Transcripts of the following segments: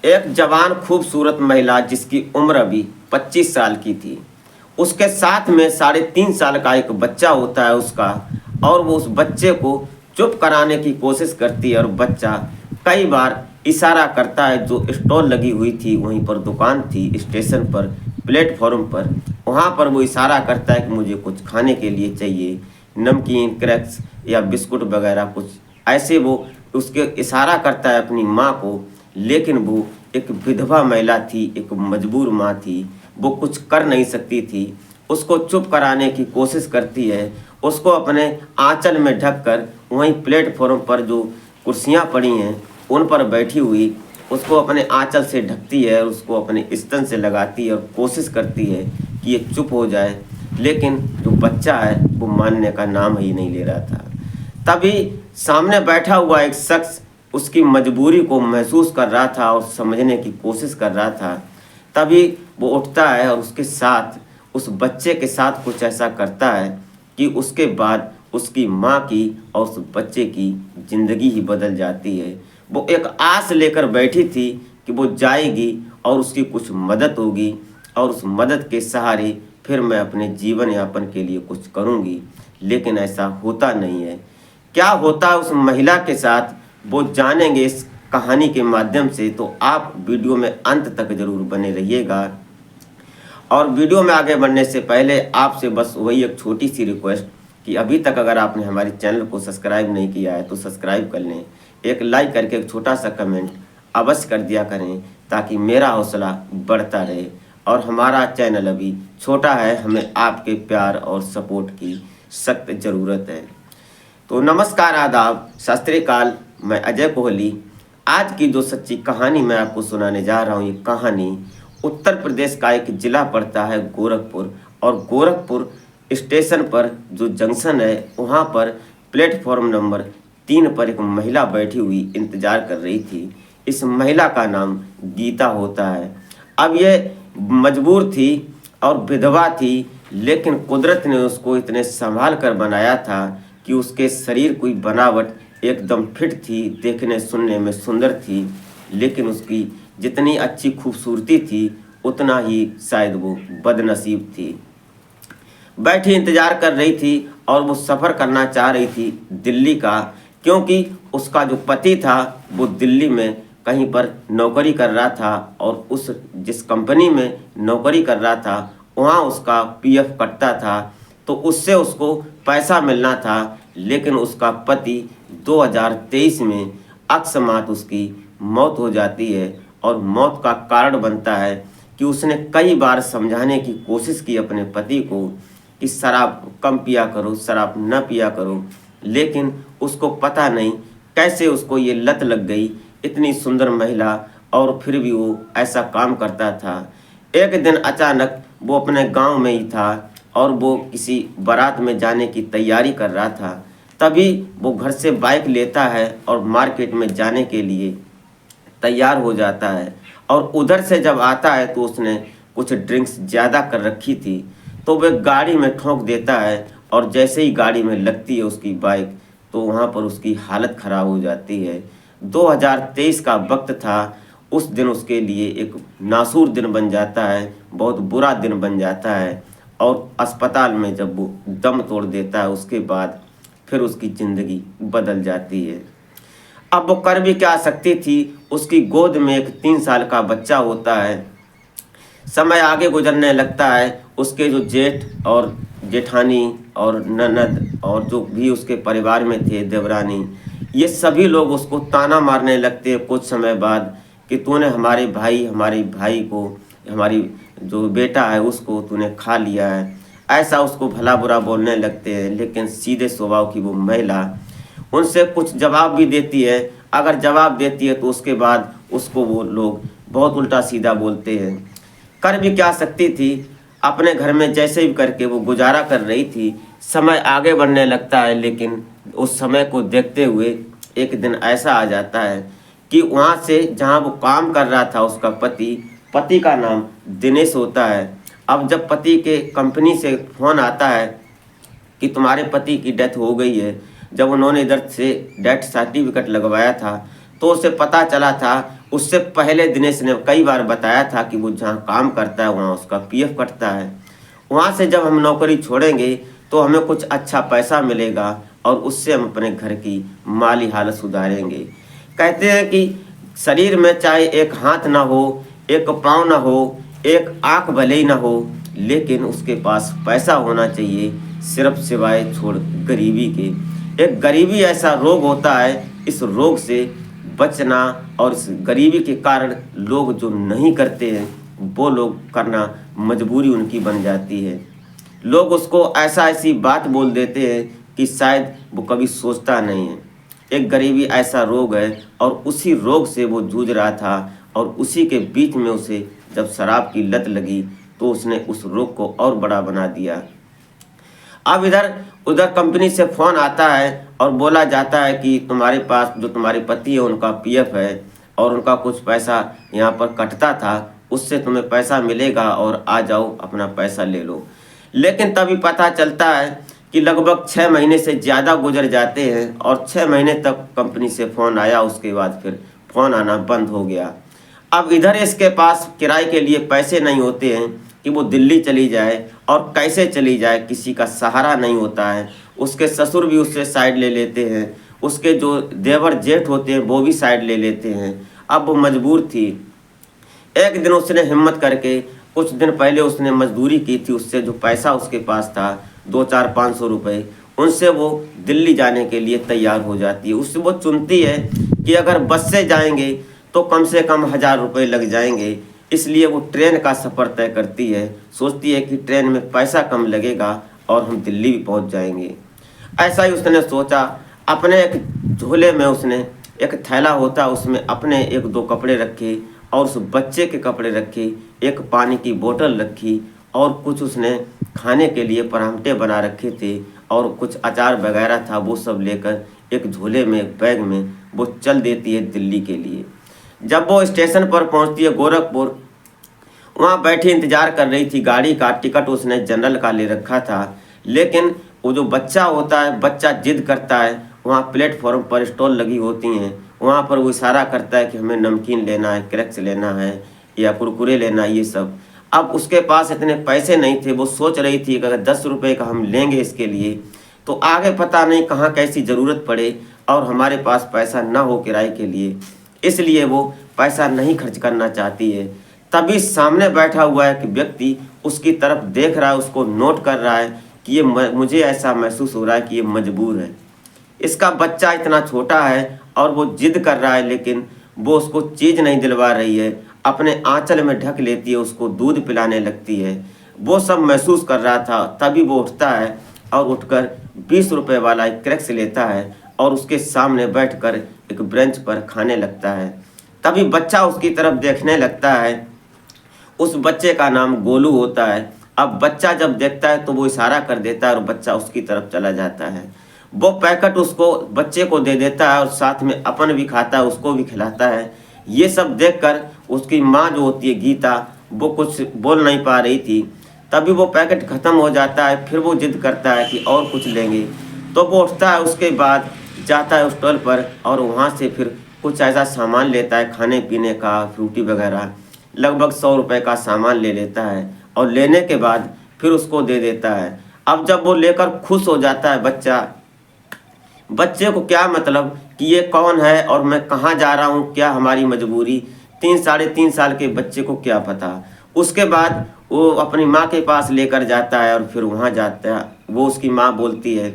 एक जवान खूबसूरत महिला जिसकी उम्र अभी 25 साल की थी, उसके साथ में 3.5 साल का एक बच्चा होता है उसका। और वो उस बच्चे को चुप कराने की कोशिश करती है और बच्चा कई बार इशारा करता है। जो स्टॉल लगी हुई थी वहीं पर दुकान थी स्टेशन पर, प्लेटफॉर्म पर, वहाँ पर वो इशारा करता है कि मुझे कुछ खाने के लिए चाहिए, नमकीन, क्रैक्स या बिस्कुट वगैरह कुछ ऐसे। वो उसके इशारा करता है अपनी माँ को, लेकिन वो एक विधवा महिला थी, एक मजबूर माँ थी, वो कुछ कर नहीं सकती थी। उसको चुप कराने की कोशिश करती है, उसको अपने आंचल में ढककर वहीं प्लेटफॉर्म पर जो कुर्सियाँ पड़ी हैं उन पर बैठी हुई उसको अपने आंचल से ढकती है, उसको अपने स्तन से लगाती है और कोशिश करती है कि ये चुप हो जाए। लेकिन जो बच्चा है वो मानने का नाम ही नहीं ले रहा था। तभी सामने बैठा हुआ एक शख्स उसकी मजबूरी को महसूस कर रहा था और समझने की कोशिश कर रहा था। तभी वो उठता है और उसके साथ, उस बच्चे के साथ कुछ ऐसा करता है कि उसके बाद उसकी माँ की और उस बच्चे की ज़िंदगी ही बदल जाती है। वो एक आस लेकर बैठी थी कि वो जाएगी और उसकी कुछ मदद होगी और उस मदद के सहारे फिर मैं अपने जीवन यापन के लिए कुछ करूँगी, लेकिन ऐसा होता नहीं है। क्या होता है उस महिला के साथ वो जानेंगे इस कहानी के माध्यम से, तो आप वीडियो में अंत तक ज़रूर बने रहिएगा। और वीडियो में आगे बढ़ने से पहले आपसे बस वही एक छोटी सी रिक्वेस्ट कि अभी तक अगर आपने हमारे चैनल को सब्सक्राइब नहीं किया है तो सब्सक्राइब कर लें, एक लाइक करके एक छोटा सा कमेंट अवश्य कर दिया करें ताकि मेरा हौसला बढ़ता रहे। और हमारा चैनल अभी छोटा है, हमें आपके प्यार और सपोर्ट की सख्त ज़रूरत है। तो नमस्कार, आदाब, सत श्री अकाल, मैं अजय कोहली। आज की जो सच्ची कहानी मैं आपको सुनाने जा रहा हूँ, ये कहानी उत्तर प्रदेश का एक ज़िला पड़ता है गोरखपुर। और गोरखपुर स्टेशन पर जो जंक्शन है वहाँ पर प्लेटफॉर्म नंबर 3 पर एक महिला बैठी हुई इंतज़ार कर रही थी। इस महिला का नाम गीता होता है। अब ये मजबूर थी और विधवा थी, लेकिन कुदरत ने उसको इतने संभाल कर बनाया था कि उसके शरीर की बनावट एकदम फिट थी, देखने सुनने में सुंदर थी, लेकिन उसकी जितनी अच्छी खूबसूरती थी उतना ही शायद वो बदनसीब थी। बैठी इंतज़ार कर रही थी और वो सफ़र करना चाह रही थी दिल्ली का, क्योंकि उसका जो पति था वो दिल्ली में कहीं पर नौकरी कर रहा था और उस जिस कंपनी में नौकरी कर रहा था वहाँ उसका पीएफ कटता था, तो उससे उसको पैसा मिलना था। लेकिन उसका पति 2023 में अकस्मात उसकी मौत हो जाती है और मौत का कारण बनता है कि उसने कई बार समझाने की कोशिश की अपने पति को कि शराब कम पिया करो, शराब न पिया करो, लेकिन उसको पता नहीं कैसे उसको ये लत लग गई। इतनी सुंदर महिला और फिर भी वो ऐसा काम करता था। एक दिन अचानक वो अपने गांव में ही था और वो किसी बारात में जाने की तैयारी कर रहा था। तभी वो घर से बाइक लेता है और मार्केट में जाने के लिए तैयार हो जाता है। और उधर से जब आता है तो उसने कुछ ड्रिंक्स ज़्यादा कर रखी थी, तो वह गाड़ी में ठोंक देता है और जैसे ही गाड़ी में लगती है उसकी बाइक, तो वहाँ पर उसकी हालत ख़राब हो जाती है। 2023 का वक्त था। उस दिन उसके लिए एक नासूर दिन बन जाता है, बहुत बुरा दिन बन जाता है। और अस्पताल में जब वो दम तोड़ देता है उसके बाद फिर उसकी ज़िंदगी बदल जाती है। अब वो कर भी क्या सकती थी, उसकी गोद में एक 3 साल का बच्चा होता है। समय आगे गुजरने लगता है, उसके जो जेठ और जेठानी और ननद और जो भी उसके परिवार में थे, देवरानी, ये सभी लोग उसको ताना मारने लगते हैं कुछ समय बाद कि तूने हमारे भाई को, हमारी जो बेटा है उसको तूने खा लिया है। ऐसा उसको भला बुरा बोलने लगते हैं। लेकिन सीधे स्वभाव की वो महिला उनसे कुछ जवाब भी देती है। अगर जवाब देती है तो उसके बाद उसको वो लोग बहुत उल्टा सीधा बोलते हैं। कर भी क्या सकती थी, अपने घर में जैसे भी करके वो गुजारा कर रही थी। समय आगे बढ़ने लगता है, लेकिन उस समय को देखते हुए एक दिन ऐसा आ जाता है कि वहाँ से जहाँ वो काम कर रहा था उसका पति का नाम दिनेश होता है। अब जब पति के कंपनी से फ़ोन आता है कि तुम्हारे पति की डेथ हो गई है, जब उन्होंने इधर से डेथ सर्टिफिकेट लगवाया था तो उसे पता चला था उससे पहले दिनेश ने कई बार बताया था कि वो जहाँ काम करता है वहाँ उसका पीएफ कटता है। वहाँ से जब हम नौकरी छोड़ेंगे तो हमें कुछ अच्छा पैसा मिलेगा और उससे हम अपने घर की माली हालत सुधारेंगे। कहते हैं कि शरीर में चाहे एक हाथ ना हो, एक पाँव ना हो, एक आँख भले ही ना हो, लेकिन उसके पास पैसा होना चाहिए, सिर्फ सिवाय छोड़ गरीबी के। एक गरीबी ऐसा रोग होता है, इस रोग से बचना और इस गरीबी के कारण लोग जो नहीं करते हैं वो लोग करना मजबूरी उनकी बन जाती है। लोग उसको ऐसी बात बोल देते हैं कि शायद वो कभी सोचता नहीं है। एक गरीबी ऐसा रोग है और उसी रोग से वो जूझ रहा था और उसी के बीच में उसे जब शराब की लत लगी तो उसने उस रोग को और बड़ा बना दिया। अब इधर उधर कंपनी से फ़ोन आता है और बोला जाता है कि तुम्हारे पास जो तुम्हारे पति है उनका पीएफ है और उनका कुछ पैसा यहाँ पर कटता था, उससे तुम्हें पैसा मिलेगा और आ जाओ अपना पैसा ले लो। लेकिन तभी पता चलता है कि लगभग 6 महीने से ज़्यादा गुजर जाते हैं और 6 महीने तक कंपनी से फ़ोन आया, उसके बाद फिर फ़ोन आना बंद हो गया। अब इधर इसके पास किराए के लिए पैसे नहीं होते हैं कि वो दिल्ली चली जाए, और कैसे चली जाए, किसी का सहारा नहीं होता है। उसके ससुर भी उससे साइड ले लेते हैं, उसके जो देवर जेठ होते हैं वो भी साइड ले लेते हैं। अब वो मजबूर थी। एक दिन उसने हिम्मत करके, कुछ दिन पहले उसने मजदूरी की थी, उससे जो पैसा उसके पास था 2-4-500 रुपये, उनसे वो दिल्ली जाने के लिए तैयार हो जाती है। उससे वो चुनती है कि अगर बस से जाएंगे तो कम से कम 1000 रुपये लग जाएंगे, इसलिए वो ट्रेन का सफ़र तय करती है। सोचती है कि ट्रेन में पैसा कम लगेगा और हम दिल्ली भी पहुंच जाएंगे। ऐसा ही उसने सोचा। अपने एक झोले में उसने एक थैला होता, उसमें अपने 1-2 कपड़े रखे और उस बच्चे के कपड़े रखे, एक पानी की बोतल रखी और कुछ उसने खाने के लिए पराठे बना रखे थे और कुछ अचार वगैरह था, वो सब लेकर एक झोले में बैग में वो चल देती है दिल्ली के लिए। जब वो स्टेशन पर पहुंचती है गोरखपुर, वहाँ बैठी इंतज़ार कर रही थी गाड़ी का। टिकट उसने जनरल का ले रखा था, लेकिन वो जो बच्चा होता है, बच्चा जिद करता है। वहाँ प्लेटफॉर्म पर स्टॉल लगी होती हैं, वहाँ पर वो इशारा करता है कि हमें नमकीन लेना है, क्रैक्स लेना है या कुरकुरे लेना है, ये सब। अब उसके पास इतने पैसे नहीं थे। वो सोच रही थी कि अगर 10 रुपये का हम लेंगे इसके लिए तो आगे पता नहीं कहाँ कैसी ज़रूरत पड़े और हमारे पास पैसा ना हो किराए के लिए, इसलिए वो पैसा नहीं खर्च करना चाहती है। तभी सामने बैठा हुआ एक व्यक्ति उसकी तरफ देख रहा है, उसको नोट कर रहा है कि ये मुझे ऐसा महसूस हो रहा है कि ये मजबूर है। इसका बच्चा इतना छोटा है और वो जिद कर रहा है, लेकिन वो उसको चीज़ नहीं दिलवा रही है। अपने आंचल में ढक लेती है, उसको दूध पिलाने लगती है। वो सब महसूस कर रहा था। तभी वो उठता है और उठकर 20 रुपये वाला एक क्रैक्स लेता है और उसके सामने बैठकर एक ब्रेंच पर खाने लगता है। तभी बच्चा उसकी तरफ देखने लगता है। उस बच्चे का नाम गोलू होता है। अब बच्चा जब देखता है तो वो इशारा कर देता है और बच्चा उसकी तरफ चला जाता है। वो पैकेट उसको बच्चे को दे देता है और साथ में अपन भी खाता है, उसको भी खिलाता है। ये सब देखकर उसकी माँ जो होती है गीता, वो कुछ बोल नहीं पा रही थी। तभी वो पैकेट ख़त्म हो जाता है। फिर वो जिद करता है कि और कुछ लेंगे, तो वो उठता है। उसके बाद जाता है उस स्टॉल पर और वहाँ से फिर कुछ ऐसा सामान लेता है खाने पीने का, फ्रूटी वगैरह। लगभग 100 रुपये का सामान ले लेता है और लेने के बाद फिर उसको दे देता है। अब जब वो लेकर खुश हो जाता है बच्चे को क्या मतलब कि ये कौन है और मैं कहाँ जा रहा हूँ, क्या हमारी मजबूरी, 3-3.5 साल के बच्चे को क्या पता। उसके बाद वो अपनी माँ के पास लेकर जाता है और फिर वहाँ जाता है। वो उसकी माँ बोलती है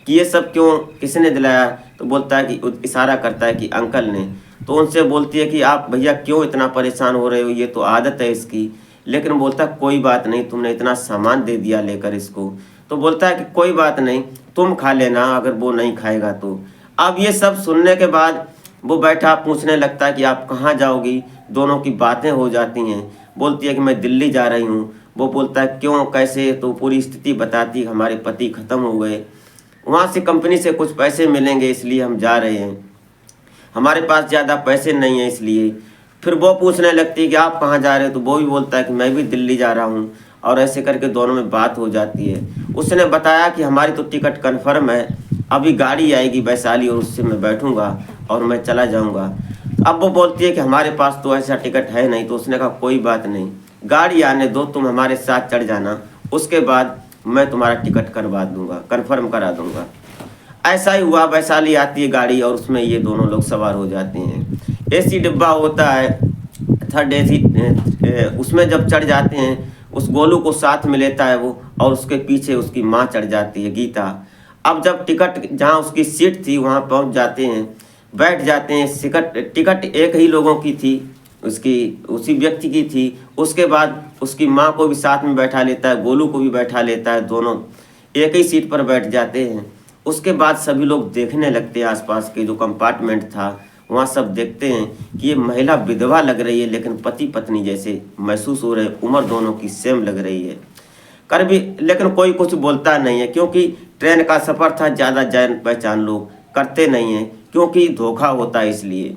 कि ये सब क्यों, किसने दिलाया, तो बोलता है कि इशारा करता है कि अंकल ने। तो उनसे बोलती है कि आप भैया क्यों इतना परेशान हो रहे हो, ये तो आदत है इसकी। लेकिन बोलता कोई बात नहीं, तुमने इतना सामान दे दिया लेकर इसको। तो बोलता है कि कोई बात नहीं, तुम खा लेना अगर वो नहीं खाएगा तो। अब ये सब सुनने के बाद वो बैठा पूछने लगता है कि आप कहाँ जाओगी। दोनों की बातें हो जाती हैं। बोलती है कि मैं दिल्ली जा रही हूँ। वो बोलता है क्यों, कैसे, तो पूरी स्थिति बताती है, हमारे पति ख़त्म हो गए, वहाँ से कंपनी से कुछ पैसे मिलेंगे इसलिए हम जा रहे हैं, हमारे पास ज़्यादा पैसे नहीं हैं इसलिए। फिर वो पूछने लगती है कि आप कहाँ जा रहे हो, तो वो भी बोलता है कि मैं भी दिल्ली जा रहा हूँ। और ऐसे करके दोनों में बात हो जाती है। उसने बताया कि हमारी तो टिकट कन्फर्म है, अभी गाड़ी आएगी वैशाली और उससे मैं बैठूँगा और मैं चला जाऊँगा। अब वो बोलती है कि हमारे पास तो ऐसा टिकट है नहीं। तो उसने कहा कोई बात नहीं, गाड़ी आने दो, तुम हमारे साथ चढ़ जाना, उसके बाद मैं तुम्हारा टिकट करवा दूंगा, कन्फर्म करा दूंगा। ऐसा ही हुआ, वैशाली आती है गाड़ी और उसमें ये दोनों लोग सवार हो जाते हैं। एसी डिब्बा होता है, थर्ड एसी, उसमें जब चढ़ जाते हैं, उस गोलू को साथ में लेता है वो, और उसके पीछे उसकी माँ चढ़ जाती है, गीता। अब जब टिकट जहाँ उसकी सीट थी वहाँ पहुँच जाते हैं, बैठ जाते हैं। टिकट एक ही लोगों की थी, उसकी उसी व्यक्ति की थी। उसके बाद उसकी माँ को भी साथ में बैठा लेता है, गोलू को भी बैठा लेता है, दोनों एक ही सीट पर बैठ जाते हैं। उसके बाद सभी लोग देखने लगते हैं, आसपास के जो कंपार्टमेंट था वहाँ सब देखते हैं कि ये महिला विधवा लग रही है, लेकिन पति पत्नी जैसे महसूस हो रहे, उम्र दोनों की सेम लग रही है। कर भी लेकिन कोई कुछ बोलता नहीं है, क्योंकि ट्रेन का सफ़र था, ज़्यादा जान पहचान लोग करते नहीं हैं, क्योंकि धोखा होता है। इसलिए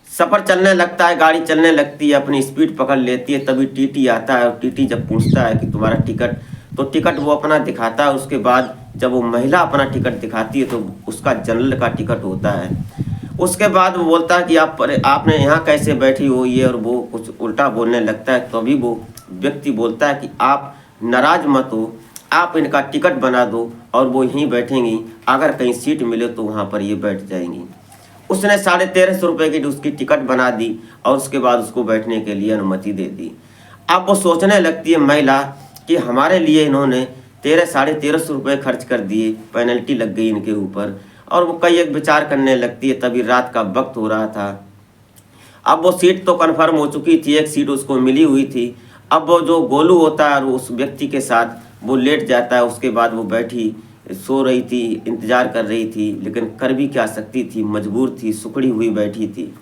सफ़र चलने लगता है, गाड़ी चलने लगती है, अपनी स्पीड पकड़ लेती है। तभी टीटी आता है और टीटी जब पूछता है कि तुम्हारा टिकट, तो टिकट वो अपना दिखाता है। उसके बाद जब वो महिला अपना टिकट दिखाती है तो उसका जनरल का टिकट होता है। उसके बाद वो बोलता है कि आपने यहाँ कैसे बैठी हो, ये और वो कुछ उल्टा बोलने लगता है। तभी वो व्यक्ति बोलता है कि आप नाराज़ मत हो, आप इनका टिकट बना दो और वो यहीं बैठेंगी, अगर कहीं सीट मिले तो वहाँ पर ये बैठ जाएंगी। उसने 1350 रुपये की उसकी टिकट बना दी और उसके बाद उसको बैठने के लिए अनुमति दे दी। अब वो सोचने लगती है महिला कि हमारे लिए इन्होंने 1350 रुपये खर्च कर दिए, पेनल्टी लग गई इनके ऊपर। और वो कई एक विचार करने लगती है। तभी रात का वक्त हो रहा था। अब वो सीट तो कन्फर्म हो चुकी थी, एक सीट उसको मिली हुई थी। अब वो जो गोलू होता है उस व्यक्ति के साथ वो लेट जाता है। उसके बाद वो बैठी सो रही थी, इंतज़ार कर रही थी, लेकिन कर भी क्या सकती थी, मजबूर थी, सुखड़ी हुई बैठी थी।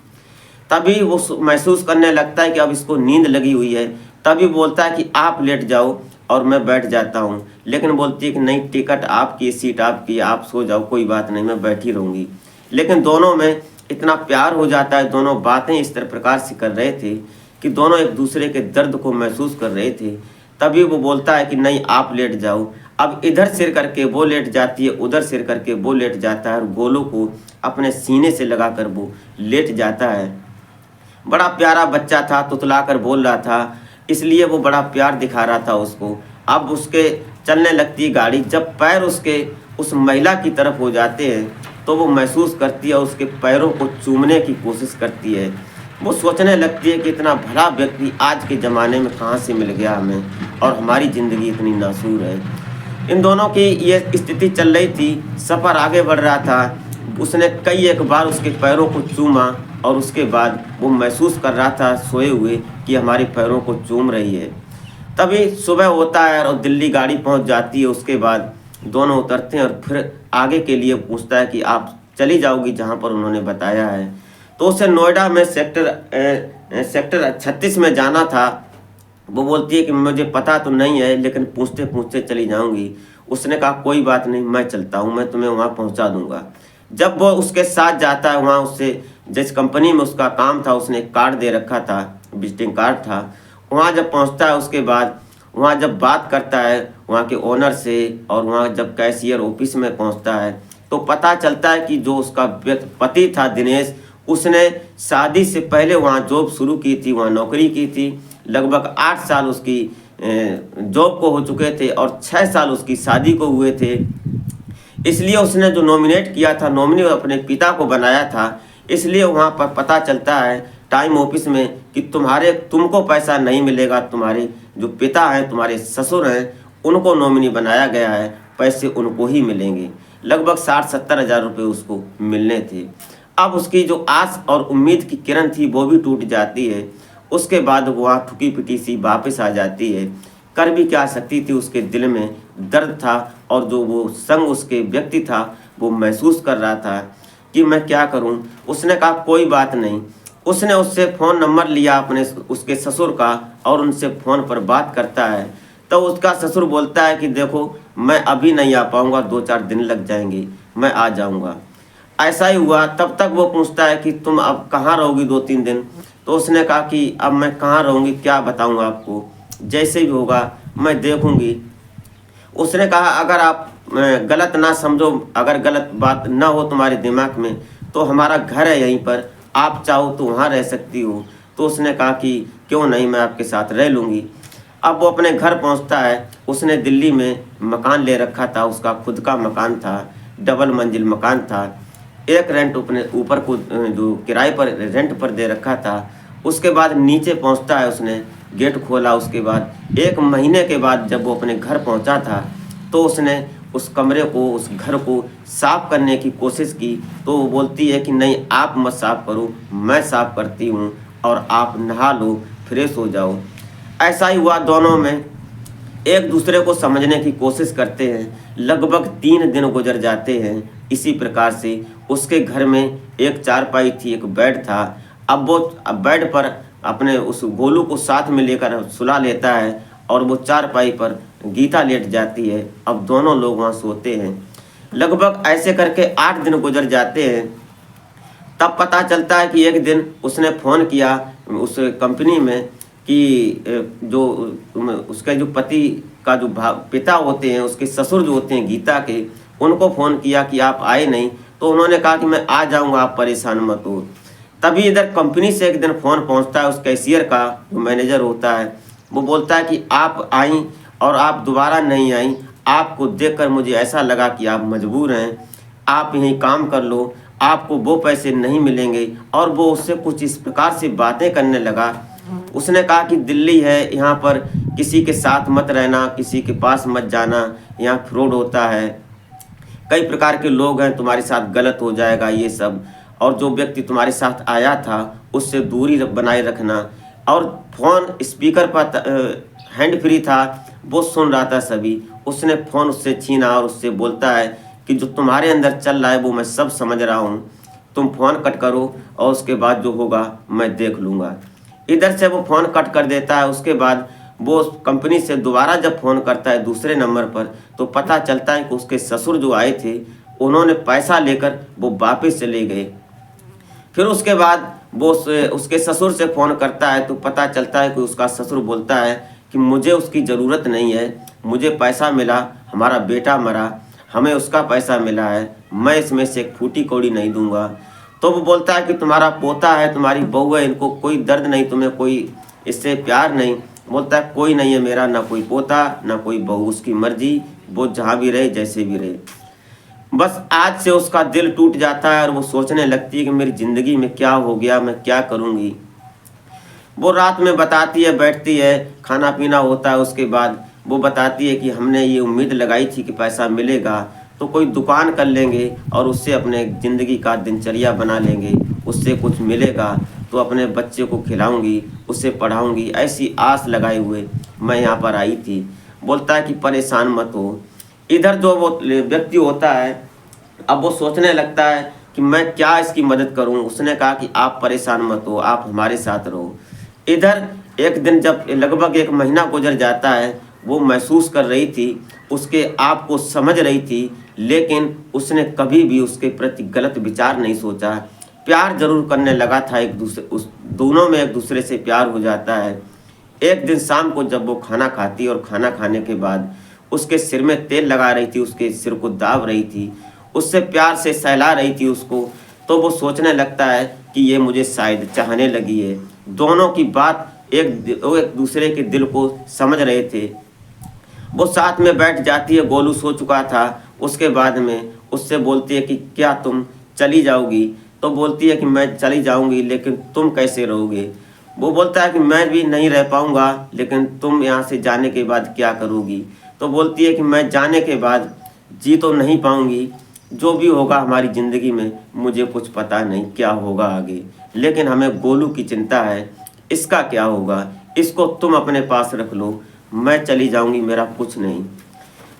तभी वो महसूस करने लगता है कि अब इसको नींद लगी हुई है। तभी बोलता है कि आप लेट जाओ और मैं बैठ जाता हूँ। लेकिन बोलती है कि नहीं, टिकट आपकी, सीट आपकी, आप सो जाओ, कोई बात नहीं, मैं बैठी रहूँगी। लेकिन दोनों में इतना प्यार हो जाता है, दोनों बातें इस तरह प्रकार से कर रहे थे कि दोनों एक दूसरे के दर्द को महसूस कर रहे थे। तभी वो बोलता है कि नहीं, आप लेट जाओ। अब इधर सिर करके वो लेट जाती है, उधर सिर करके वो लेट जाता है और गोलू को अपने सीने से लगाकर वो लेट जाता है। बड़ा प्यारा बच्चा था, तुतलाकर बोल रहा था, इसलिए वो बड़ा प्यार दिखा रहा था उसको। अब उसके चलने लगती है गाड़ी। जब पैर उसके उस महिला की तरफ हो जाते हैं तो वो महसूस करती है, उसके पैरों को चूमने की कोशिश करती है। वो सोचने लगती है कि इतना भला व्यक्ति आज के ज़माने में कहाँ से मिल गया हमें, और हमारी ज़िंदगी इतनी नासूर है। इन दोनों की ये स्थिति चल रही थी, सफ़र आगे बढ़ रहा था। उसने कई एक बार उसके पैरों को चूमा और उसके बाद वो महसूस कर रहा था सोए हुए कि हमारे पैरों को चूम रही है। तभी सुबह होता है और दिल्ली गाड़ी पहुंच जाती है। उसके बाद दोनों उतरते हैं और फिर आगे के लिए पूछता है कि आप चली जाओगी जहां पर उन्होंने बताया है। तो उसे नोएडा में सेक्टर 36 में जाना था। वो बोलती है कि मुझे पता तो नहीं है, लेकिन पूछते पूछते चली जाऊंगी। उसने कहा कोई बात नहीं, मैं चलता हूँ, मैं तुम्हें वहाँ पहुँचा दूंगा। जब वो उसके साथ जाता है वहाँ, उससे जिस कंपनी में उसका काम था उसने एक कार्ड दे रखा था, विजिटिंग कार्ड था। वहाँ जब पहुँचता है उसके बाद वहाँ जब बात करता है वहाँ के ओनर से, और वहाँ जब कैशियर ऑफिस में पहुँचता है तो पता चलता है कि जो उसका पति था दिनेश, उसने शादी से पहले वहाँ जॉब शुरू की थी, वहाँ नौकरी की थी। लगभग 8 साल उसकी जॉब को हो चुके थे और 6 साल उसकी शादी को हुए थे। इसलिए उसने जो नॉमिनेट किया था, नॉमिनी अपने पिता को बनाया था। इसलिए वहाँ पर पता चलता है टाइम ऑफिस में कि तुमको पैसा नहीं मिलेगा, तुम्हारे जो पिता हैं, तुम्हारे ससुर हैं, उनको नॉमिनी बनाया गया है, पैसे उनको ही मिलेंगे। लगभग 60-70 हज़ार रुपये उसको मिलने थे। अब उसकी जो आस और उम्मीद की किरण थी वो भी टूट जाती है। उसके बाद वहाँ ठुकी पिटी सी वापस आ जाती है। कर भी क्या सकती थी, उसके दिल में दर्द था और जो वो संग उसके व्यक्ति था वो महसूस कर रहा था कि मैं क्या करूं। उसने कहा कोई बात नहीं। उसने उससे फ़ोन नंबर लिया अपने उसके ससुर का और उनसे फ़ोन पर बात करता है। तो उसका ससुर बोलता है कि देखो मैं अभी नहीं आ पाऊँगा, 2-4 दिन लग जाएंगे, मैं आ जाऊँगा। ऐसा ही हुआ। तब तक वो पूछता है कि तुम अब कहाँ रहोगी 2-3 दिन। तो उसने कहा कि अब मैं कहाँ रहूँगी, क्या बताऊँ आपको, जैसे भी होगा मैं देखूँगी। उसने कहा अगर आप गलत ना समझो, अगर गलत बात ना हो तुम्हारे दिमाग में, तो हमारा घर है यहीं पर, आप चाहो तो वहाँ रह सकती हो। तो उसने कहा कि क्यों नहीं, मैं आपके साथ रह लूँगी। अब वो अपने घर पहुँचता है। उसने दिल्ली में मकान ले रखा था, उसका खुद का मकान था, डबल मंजिल मकान था। एक रेंट अपने ऊपर को जो किराए पर रेंट पर दे रखा था। उसके बाद नीचे पहुँचता है, उसने गेट खोला। उसके बाद 1 महीने के बाद जब वो अपने घर पहुँचा था, तो उसने उस कमरे को, उस घर को साफ़ करने की कोशिश की। तो वो बोलती है कि नहीं, आप मत साफ़ करो, मैं साफ़ करती हूँ और आप नहा लो, फ्रेश हो जाओ। ऐसा ही हुआ, दोनों में एक दूसरे को समझने की कोशिश करते हैं। लगभग 3 दिन गुजर जाते हैं इसी प्रकार से। उसके घर में एक चारपाई थी, एक बेड था। अब बेड पर अपने उस गोलू को साथ में लेकर सुला लेता है और वो चारपाई पर गीता लेट जाती है। अब दोनों लोग वहाँ सोते हैं। लगभग ऐसे करके 8 दिन गुजर जाते हैं। तब पता चलता है कि एक दिन उसने फ़ोन किया उस कंपनी में कि जो उसके जो पति का जो पिता होते हैं, उसके ससुर जो होते हैं गीता के, उनको फ़ोन किया कि आप आए नहीं। तो उन्होंने कहा कि मैं आ जाऊंगा, आप परेशान मत हो। तभी इधर कंपनी से एक दिन फ़ोन पहुंचता है, उस कैशियर का जो मैनेजर होता है, वो बोलता है कि आप आई और आप दोबारा नहीं आई। आपको देखकर मुझे ऐसा लगा कि आप मजबूर हैं, आप यहीं काम कर लो, आपको वो पैसे नहीं मिलेंगे। और वो उससे कुछ इस प्रकार से बातें करने लगा। उसने कहा कि दिल्ली है, यहाँ पर किसी के साथ मत रहना, किसी के पास मत जाना, यहाँ फ्रॉड होता है, कई प्रकार के लोग हैं, तुम्हारे साथ गलत हो जाएगा ये सब। और जो व्यक्ति तुम्हारे साथ आया था उससे दूरी बनाए रखना। और फ़ोन स्पीकर पर हैंड फ्री था, वो सुन रहा था सभी। उसने फ़ोन उससे छीना और उससे बोलता है कि जो तुम्हारे अंदर चल रहा है वो मैं सब समझ रहा हूँ, तुम फ़ोन कट करो और उसके बाद जो होगा मैं देख लूँगा। इधर से वो फ़ोन कट कर देता है। उसके बाद वो कंपनी से दोबारा जब फ़ोन करता है दूसरे नंबर पर, तो पता चलता है कि उसके ससुर जो आए थे, उन्होंने पैसा लेकर वो वापस चले गए। फिर उसके बाद वो उसके ससुर से फ़ोन करता है, तो पता चलता है कि उसका ससुर बोलता है कि मुझे उसकी ज़रूरत नहीं है, मुझे पैसा मिला, हमारा बेटा मरा, हमें उसका पैसा मिला है, मैं इसमें से एक फूटी कौड़ी नहीं दूंगा। तो वो बोलता है कि तुम्हारा पोता है, तुम्हारी बहू है, इनको कोई दर्द नहीं, तुम्हें कोई इससे प्यार नहीं। बोलता है कोई नहीं है मेरा, ना कोई पोता ना कोई बहू, उसकी मर्जी, वो जहाँ भी रहे, जैसे भी रहे। बस आज से उसका दिल टूट जाता है और वो सोचने लगती है कि मेरी ज़िंदगी में क्या हो गया, मैं क्या करूँगी। वो रात में बताती है, बैठती है, खाना पीना होता है। उसके बाद वो बताती है कि हमने ये उम्मीद लगाई थी कि पैसा मिलेगा तो कोई दुकान कर लेंगे और उससे अपने ज़िंदगी का दिनचर्या बना लेंगे, उससे कुछ मिलेगा तो अपने बच्चे को खिलाऊंगी, उससे पढ़ाऊंगी, ऐसी आस लगाए हुए मैं यहाँ पर आई थी। बोलता है कि परेशान मत हो। इधर जो वो व्यक्ति होता है, अब वो सोचने लगता है कि मैं क्या इसकी मदद करूं। उसने कहा कि आप परेशान मत हो, आप हमारे साथ रहो। इधर एक दिन जब लगभग 1 महीना गुजर जाता है, वो महसूस कर रही थी, उसके आप को समझ रही थी, लेकिन उसने कभी भी उसके प्रति गलत विचार नहीं सोचा। प्यार जरूर करने लगा था एक दूसरे, उस दोनों में एक दूसरे से प्यार हो जाता है। एक दिन शाम को जब वो खाना खाती और खाना खाने के बाद उसके सिर में तेल लगा रही थी, उसके सिर को दाब रही थी, उससे प्यार से सहला रही थी उसको, तो वो सोचने लगता है कि ये मुझे शायद चाहने लगी है। दोनों की बात एक दूसरे के दिल को समझ रहे थे। वो साथ में बैठ जाती है, गोलू सो चुका था। उसके बाद में उससे बोलती है कि क्या तुम चली जाओगी। तो बोलती है कि मैं चली जाऊंगी, लेकिन तुम कैसे रहोगे। वो बोलता है कि मैं भी नहीं रह पाऊंगा, लेकिन तुम यहाँ से जाने के बाद क्या करोगी। तो बोलती है कि मैं जाने के बाद जी तो नहीं पाऊंगी, जो भी होगा हमारी ज़िंदगी में मुझे कुछ पता नहीं क्या होगा आगे, लेकिन हमें गोलू की चिंता है, इसका क्या होगा, इसको तुम अपने पास रख लो, मैं चली जाऊंगी, मेरा कुछ नहीं।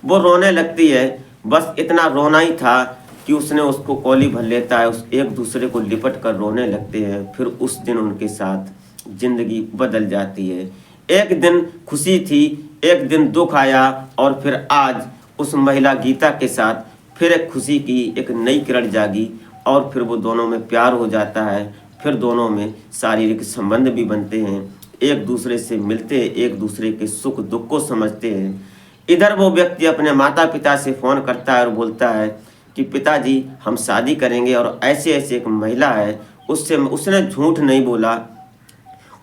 वो रोने लगती है। बस इतना रोना ही था कि उसने उसको कॉली भर लेता है, उस एक दूसरे को लिपट कर रोने लगते हैं। फिर उस दिन उनके साथ ज़िंदगी बदल जाती है। एक दिन खुशी थी, एक दिन दुख आया, और फिर आज उस महिला गीता के साथ फिर एक खुशी की एक नई किरण जागी, और फिर वो दोनों में प्यार हो जाता है। फिर दोनों में शारीरिक संबंध भी बनते हैं, एक दूसरे से मिलते हैं, एक दूसरे के सुख दुख को समझते हैं। इधर वो व्यक्ति अपने माता पिता से फ़ोन करता है और बोलता है कि पिताजी हम शादी करेंगे, और ऐसे ऐसे एक महिला है उसने झूठ नहीं बोला।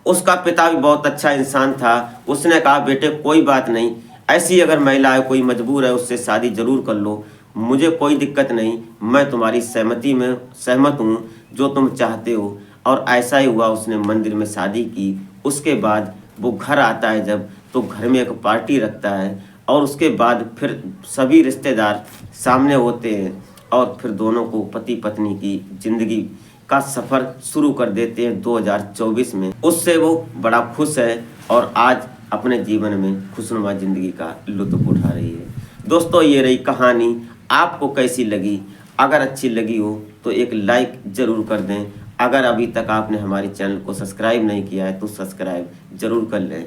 उसका पिता भी बहुत अच्छा इंसान था। उसने कहा बेटे कोई बात नहीं, ऐसी अगर महिला है कोई मजबूर है उससे शादी जरूर कर लो, मुझे कोई दिक्कत नहीं, मैं तुम्हारी सहमति में सहमत हूँ जो तुम चाहते हो। और ऐसा ही हुआ, उसने मंदिर में शादी की। उसके बाद वो घर आता है जब, तो घर में एक पार्टी रखता है और उसके बाद फिर सभी रिश्तेदार सामने होते हैं और फिर दोनों को पति पत्नी की जिंदगी का सफ़र शुरू कर देते हैं 2024 में। उससे वो बड़ा खुश है और आज अपने जीवन में खुशनुमा ज़िंदगी का लुत्फ़ उठा रही है। दोस्तों ये रही कहानी, आपको कैसी लगी? अगर अच्छी लगी हो तो एक लाइक ज़रूर कर दें। अगर अभी तक आपने हमारे चैनल को सब्सक्राइब नहीं किया है तो सब्सक्राइब ज़रूर कर लें,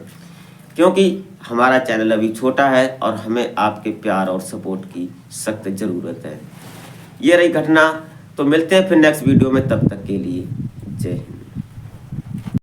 क्योंकि हमारा चैनल अभी छोटा है और हमें आपके प्यार और सपोर्ट की सख्त ज़रूरत है। ये रही घटना, तो मिलते हैं फिर नेक्स्ट वीडियो में, तब तक के लिए जय हिंद।